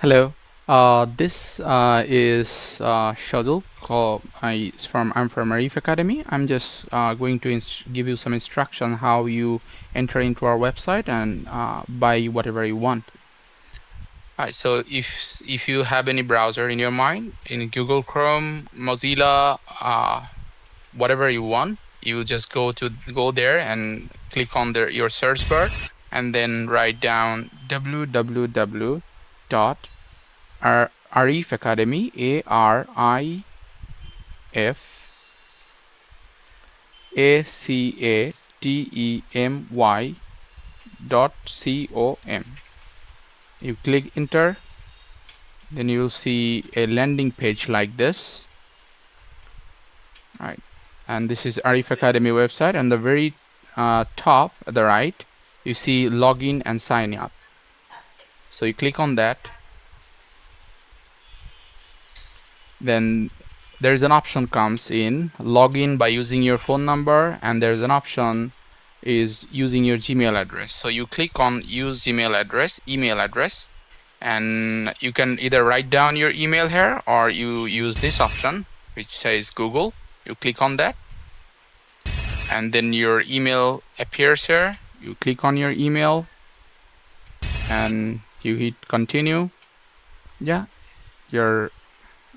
Hello. This is Shadul. I'm from Arif Academy. I'm just going to give you some instruction how you enter into our website and buy whatever you want. Alright, so if you have any browser in your mind, in Google Chrome, Mozilla, whatever you want, you just go there and click on your search bar and then write down www. Arif Academy, ARIFACADEMY.com. You click enter, then you will see a landing page like this. Right, and this is Arif Academy website, and the very top at the right you see login and sign up. So you click on that, then there's an option comes in login by using your phone number, and there's an option is using your Gmail address. So you click on use email address, and you can either write down your email here or you use this option which says Google. You click on that and then your email appears here. You click on your email and you hit continue. Yeah, you're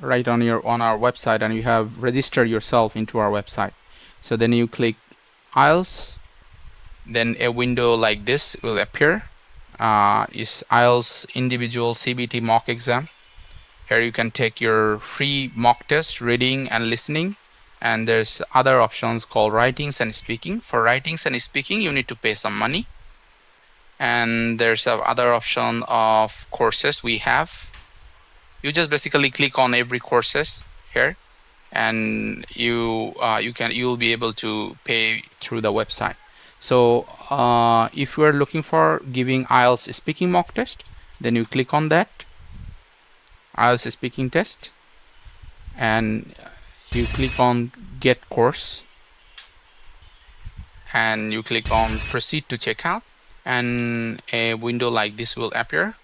right on our website and you have registered yourself into our website. So then you click IELTS, then a window like this will appear. Is IELTS individual CBT mock exam. Here you can take your free mock test, reading and listening, and there's other options called writings and speaking. For writings and speaking you need to pay some money, and there's other option of courses we have. You just basically click on every courses here, and you'll be able to pay through the website. So if you are looking for giving IELTS speaking mock test, then you click on that IELTS speaking test and you click on get course and you click on proceed to checkout, and a window like this will appear,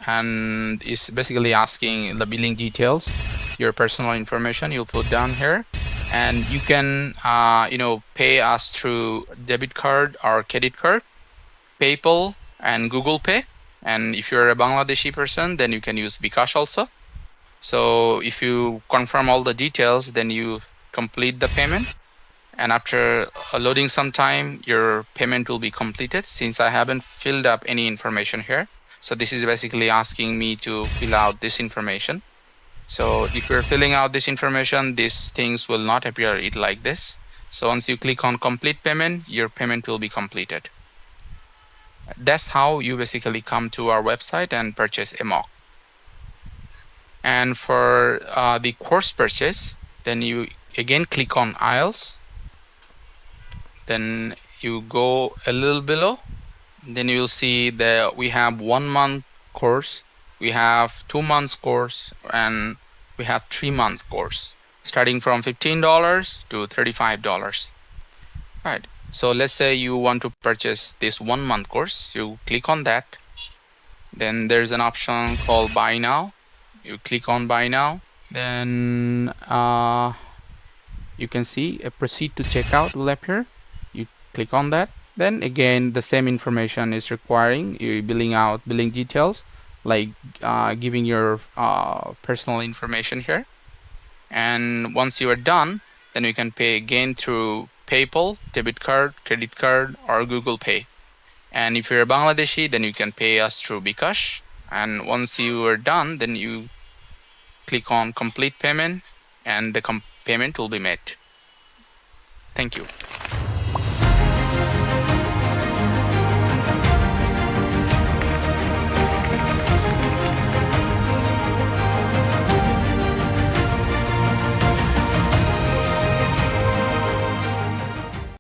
and it's basically asking the billing details, your personal information you'll put down here, and you can pay us through debit card or credit card, PayPal and Google Pay, and if you're a Bangladeshi person then you can use bKash also. So if you confirm all the details, then you complete the payment, and after loading some time your payment will be completed. Since I haven't filled up any information here, so this is basically asking me to fill out this information. So if you're filling out this information, these things will not appear it like this. So once you click on complete payment, your payment will be completed. That's how you basically come to our website and purchase a mock. And for the course purchase, then you again click on IELTS, then you go a little below, then you will see that we have 1 month course, we have 2 months course, and we have 3 months course, starting from $15 to $35. Right, so let's say you want to purchase this 1 month course. You click on that, then there's an option called buy now. You click on buy now, then you can see a proceed to checkout will appear. You click on that, then again the same information is requiring you billing details, like giving your personal information here. And once you are done, then you can pay again through PayPal, debit card, credit card, or Google Pay. And if you're a Bangladeshi, then you can pay us through bKash. And once you are done, then you click on complete payment and the payment will be made. Thank you.